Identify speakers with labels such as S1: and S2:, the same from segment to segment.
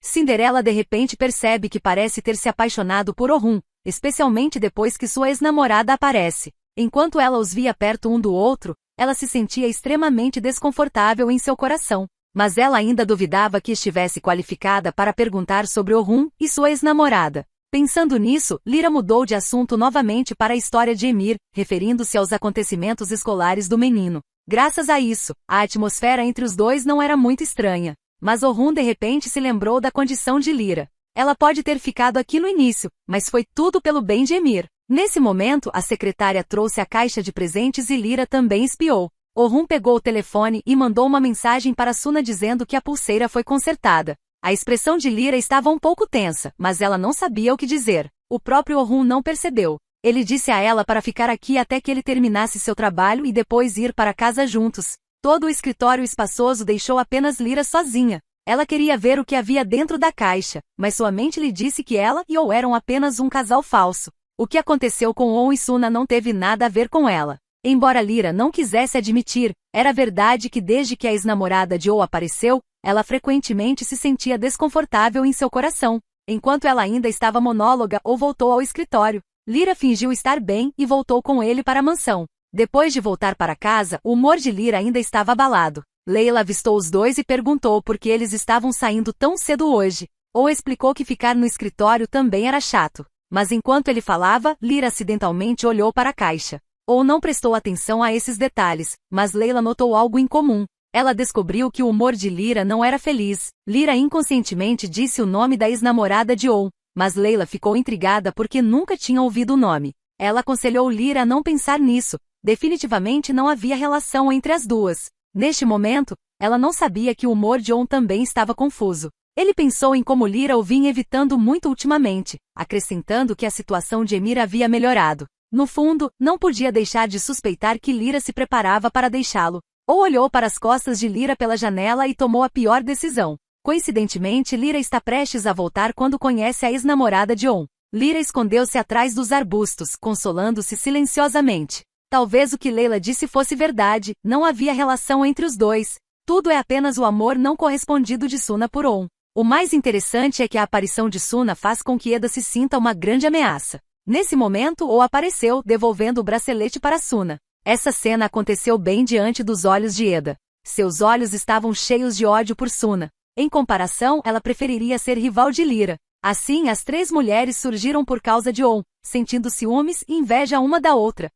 S1: Cinderela de repente percebe que parece ter se apaixonado por Orhun, especialmente depois que sua ex-namorada aparece. Enquanto ela os via perto um do outro, ela se sentia extremamente desconfortável em seu coração. Mas ela ainda duvidava que estivesse qualificada para perguntar sobre Orhun e sua ex-namorada. Pensando nisso, Lyra mudou de assunto novamente para a história de Ymir, referindo-se aos acontecimentos escolares do menino. Graças a isso, a atmosfera entre os dois não era muito estranha. Mas Orhun de repente se lembrou da condição de Lyra. Ela pode ter ficado aqui no início, mas foi tudo pelo bem de Ymir. Nesse momento, a secretária trouxe a caixa de presentes e Lyra também espiou. Orhun pegou o telefone e mandou uma mensagem para Suna dizendo que a pulseira foi consertada. A expressão de Lyra estava um pouco tensa, mas ela não sabia o que dizer. O próprio Orhun não percebeu. Ele disse a ela para ficar aqui até que ele terminasse seu trabalho e depois ir para casa juntos. Todo o escritório espaçoso deixou apenas Lyra sozinha. Ela queria ver o que havia dentro da caixa, mas sua mente lhe disse que ela e On eram apenas um casal falso. O que aconteceu com On e Suna não teve nada a ver com ela. Embora Lyra não quisesse admitir, era verdade que desde que a ex-namorada de On apareceu, ela frequentemente se sentia desconfortável em seu coração. Enquanto ela ainda estava monóloga ou voltou ao escritório, Lyra fingiu estar bem e voltou com ele para a mansão. Depois de voltar para casa, o humor de Lyra ainda estava abalado. Layla avistou os dois e perguntou por que eles estavam saindo tão cedo hoje. Ou explicou que ficar no escritório também era chato. Mas enquanto ele falava, Lyra acidentalmente olhou para a caixa. Ou não prestou atenção a esses detalhes, mas Layla notou algo incomum. Ela descobriu que o humor de Lyra não era feliz. Lyra inconscientemente disse o nome da ex-namorada de On, mas Layla ficou intrigada porque nunca tinha ouvido o nome. Ela aconselhou Lyra a não pensar nisso. Definitivamente não havia relação entre as duas. Neste momento, ela não sabia que o humor de On também estava confuso. Ele pensou em como Lyra o vinha evitando muito ultimamente, acrescentando que a situação de Ymir havia melhorado. No fundo, não podia deixar de suspeitar que Lyra se preparava para deixá-lo. Ou olhou para as costas de Lyra pela janela e tomou a pior decisão. Coincidentemente, Lyra está prestes a voltar quando conhece a ex-namorada de On. Lyra escondeu-se atrás dos arbustos, consolando-se silenciosamente. Talvez o que Layla disse fosse verdade, não havia relação entre os dois. Tudo é apenas o amor não correspondido de Suna por On. O mais interessante é que a aparição de Suna faz com que Eda se sinta uma grande ameaça. Nesse momento, O apareceu, devolvendo o bracelete para Suna. Essa cena aconteceu bem diante dos olhos de Eda. Seus olhos estavam cheios de ódio por Suna. Em comparação, ela preferiria ser rival de Lyra. Assim, as três mulheres surgiram por causa de On, sentindo ciúmes e inveja uma da outra.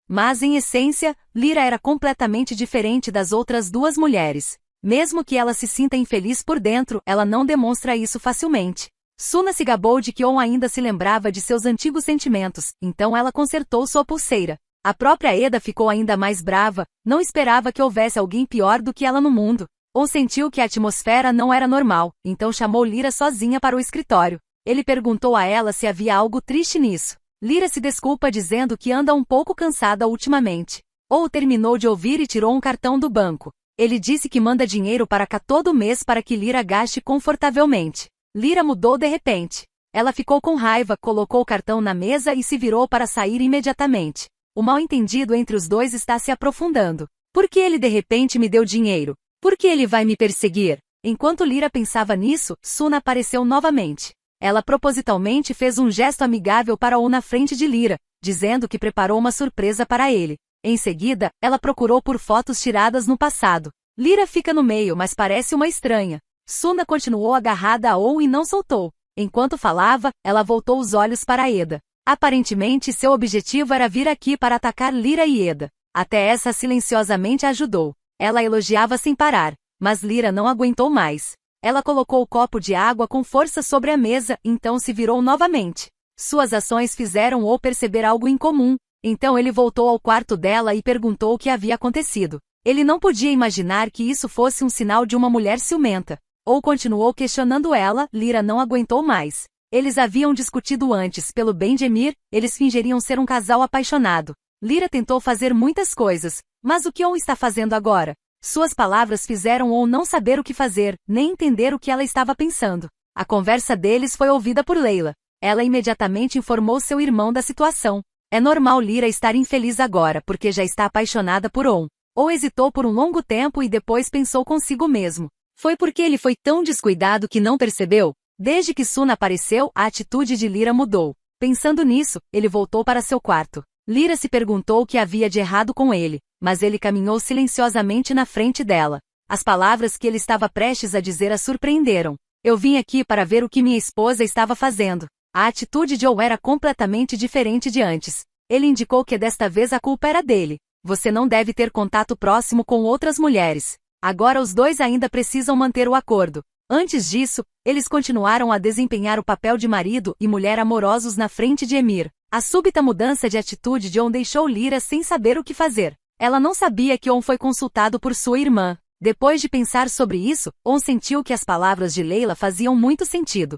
S1: Mas, em essência, Lyra era completamente diferente das outras duas mulheres. Mesmo que ela se sinta infeliz por dentro, ela não demonstra isso facilmente. Suna se gabou de que On ainda se lembrava de seus antigos sentimentos, então ela consertou sua pulseira. A própria Eda ficou ainda mais brava, não esperava que houvesse alguém pior do que ela no mundo. On sentiu que a atmosfera não era normal, então chamou Lyra sozinha para o escritório. Ele perguntou a ela se havia algo triste nisso. Lyra se desculpa dizendo que anda um pouco cansada ultimamente. Ou terminou de ouvir e tirou um cartão do banco. Ele disse que manda dinheiro para cá todo mês para que Lyra gaste confortavelmente. Lyra mudou de repente. Ela ficou com raiva, colocou o cartão na mesa e se virou para sair imediatamente. O mal-entendido entre os dois está se aprofundando. Por que ele de repente me deu dinheiro? Por que ele vai me perseguir? Enquanto Lyra pensava nisso, Suna apareceu novamente. Ela propositalmente fez um gesto amigável para On na frente de Lyra, dizendo que preparou uma surpresa para ele. Em seguida, ela procurou por fotos tiradas no passado. Lyra fica no meio, mas parece uma estranha. Suna continuou agarrada a On e não soltou. Enquanto falava, ela voltou os olhos para Eda. Aparentemente seu objetivo era vir aqui para atacar Lyra e Eda. Até essa silenciosamente ajudou. Ela elogiava sem parar, mas Lyra não aguentou mais. Ela colocou o copo de água com força sobre a mesa, então se virou novamente. Suas ações fizeram O perceber algo incomum, então ele voltou ao quarto dela e perguntou o que havia acontecido. Ele não podia imaginar que isso fosse um sinal de uma mulher ciumenta. Ou continuou questionando ela, Lyra não aguentou mais. Eles haviam discutido antes, pelo bem de Ymir, eles fingiriam ser um casal apaixonado. Lyra tentou fazer muitas coisas, mas o que On está fazendo agora? Suas palavras fizeram On não saber o que fazer, nem entender o que ela estava pensando. A conversa deles foi ouvida por Layla. Ela imediatamente informou seu irmão da situação. É normal Lyra estar infeliz agora porque já está apaixonada por On. Ou hesitou por um longo tempo e depois pensou consigo mesmo. Foi porque ele foi tão descuidado que não percebeu? Desde que Suna apareceu, a atitude de Lyra mudou. Pensando nisso, ele voltou para seu quarto. Lyra se perguntou o que havia de errado com ele, mas ele caminhou silenciosamente na frente dela. As palavras que ele estava prestes a dizer a surpreenderam. Eu vim aqui para ver o que minha esposa estava fazendo. A atitude de Joe era completamente diferente de antes. Ele indicou que desta vez a culpa era dele. Você não deve ter contato próximo com outras mulheres. Agora os dois ainda precisam manter o acordo. Antes disso, eles continuaram a desempenhar o papel de marido e mulher amorosos na frente de Ymir. A súbita mudança de atitude de On deixou Lyra sem saber o que fazer. Ela não sabia que On foi consultado por sua irmã. Depois de pensar sobre isso, On sentiu que as palavras de Layla faziam muito sentido.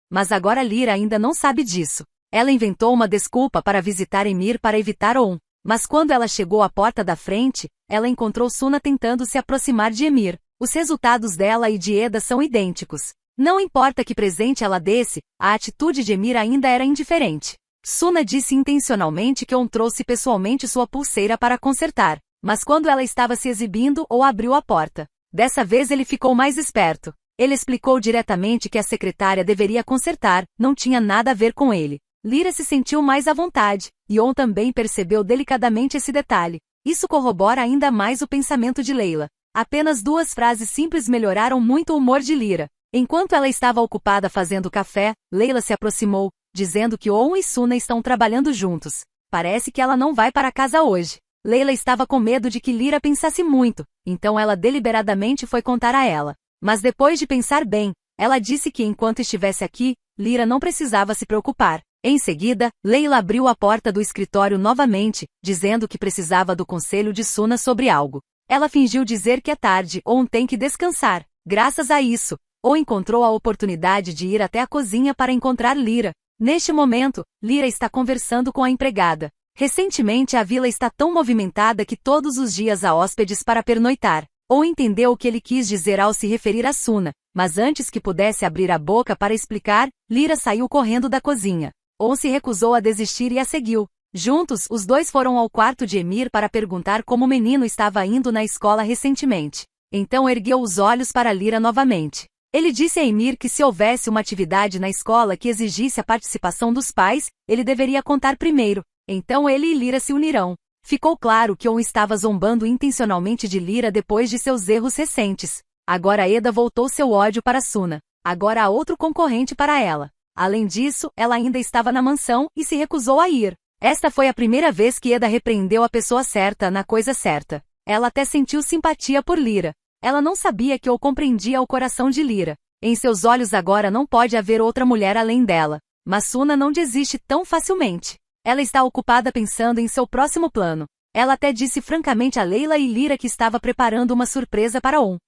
S1: Mas agora Lyra ainda não sabe disso. Ela inventou uma desculpa para visitar Ymir para evitar On. Mas quando ela chegou à porta da frente, ela encontrou Suna tentando se aproximar de Ymir. Os resultados dela e de Eda são idênticos. Não importa que presente ela desse, a atitude de Ymir ainda era indiferente. Suna disse intencionalmente que On trouxe pessoalmente sua pulseira para consertar, mas quando ela estava se exibindo ou abriu a porta. Dessa vez ele ficou mais esperto. Ele explicou diretamente que a secretária deveria consertar, não tinha nada a ver com ele. Lyra se sentiu mais à vontade, e On também percebeu delicadamente esse detalhe. Isso corrobora ainda mais o pensamento de Layla. Apenas 2 frases simples melhoraram muito o humor de Lyra. Enquanto ela estava ocupada fazendo café, Layla se aproximou, dizendo que On e Suna estão trabalhando juntos. Parece que ela não vai para casa hoje. Layla estava com medo de que Lyra pensasse muito, então ela deliberadamente foi contar a ela. Mas depois de pensar bem, ela disse que enquanto estivesse aqui, Lyra não precisava se preocupar. Em seguida, Layla abriu a porta do escritório novamente, dizendo que precisava do conselho de Suna sobre algo. Ela fingiu dizer que é tarde, On tem que descansar. Graças a isso, On encontrou a oportunidade de ir até a cozinha para encontrar Lyra. Neste momento, Lyra está conversando com a empregada. Recentemente a vila está tão movimentada que todos os dias há hóspedes para pernoitar. On entendeu o que ele quis dizer ao se referir a Suna, mas antes que pudesse abrir a boca para explicar, Lyra saiu correndo da cozinha. On se recusou a desistir e a seguiu. Juntos, os dois foram ao quarto de Ymir para perguntar como o menino estava indo na escola recentemente. Então ergueu os olhos para Lyra novamente. Ele disse a Ymir que se houvesse uma atividade na escola que exigisse a participação dos pais, ele deveria contar primeiro. Então ele e Lyra se unirão. Ficou claro que On estava zombando intencionalmente de Lyra depois de seus erros recentes. Agora Eda voltou seu ódio para Suna. Agora há outro concorrente para ela. Além disso, ela ainda estava na mansão e se recusou a ir. Esta foi a primeira vez que Eda repreendeu a pessoa certa na coisa certa. Ela até sentiu simpatia por Lyra. Ela não sabia que ou compreendia o coração de Lyra. Em seus olhos agora não pode haver outra mulher além dela. Mas Suna não desiste tão facilmente. Ela está ocupada pensando em seu próximo plano. Ela até disse francamente a Layla e Lyra que estava preparando uma surpresa para On.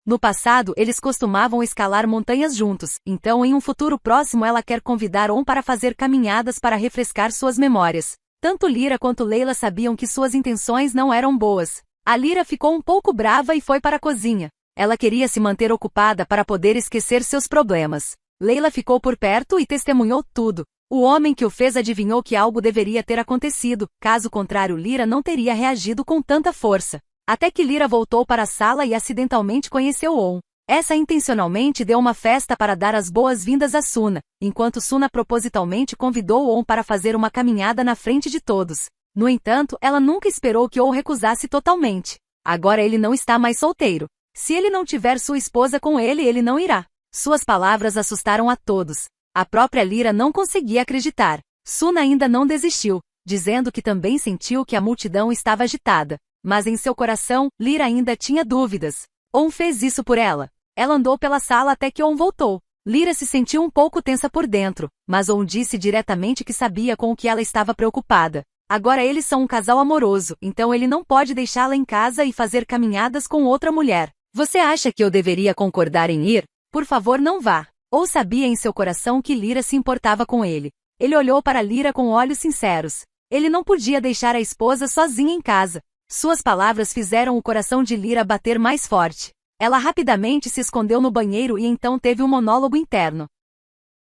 S1: No passado, eles costumavam escalar montanhas juntos, então em um futuro próximo ela quer convidar On para fazer caminhadas para refrescar suas memórias. Tanto Lyra quanto Layla sabiam que suas intenções não eram boas. A Lyra ficou um pouco brava e foi para a cozinha. Ela queria se manter ocupada para poder esquecer seus problemas. Layla ficou por perto e testemunhou tudo. O homem que o fez adivinhou que algo deveria ter acontecido, caso contrário Lyra não teria reagido com tanta força. Até que Lyra voltou para a sala e acidentalmente conheceu On. Essa intencionalmente deu uma festa para dar as boas-vindas a Suna, enquanto Suna propositalmente convidou On para fazer uma caminhada na frente de todos. No entanto, ela nunca esperou que On recusasse totalmente. Agora ele não está mais solteiro. Se ele não tiver sua esposa com ele, ele não irá. Suas palavras assustaram a todos. A própria Lyra não conseguia acreditar. Suna ainda não desistiu, dizendo que também sentiu que a multidão estava agitada. Mas em seu coração, Lyra ainda tinha dúvidas. On fez isso por ela. Ela andou pela sala até que On voltou. Lyra se sentiu um pouco tensa por dentro, mas On disse diretamente que sabia com o que ela estava preocupada. Agora eles são um casal amoroso, então ele não pode deixá-la em casa e fazer caminhadas com outra mulher. Você acha que eu deveria concordar em ir? Por favor, não vá. Ou sabia em seu coração que Lyra se importava com ele. Ele olhou para Lyra com olhos sinceros. Ele não podia deixar a esposa sozinha em casa. Suas palavras fizeram o coração de Lyra bater mais forte. Ela rapidamente se escondeu no banheiro e então teve um monólogo interno.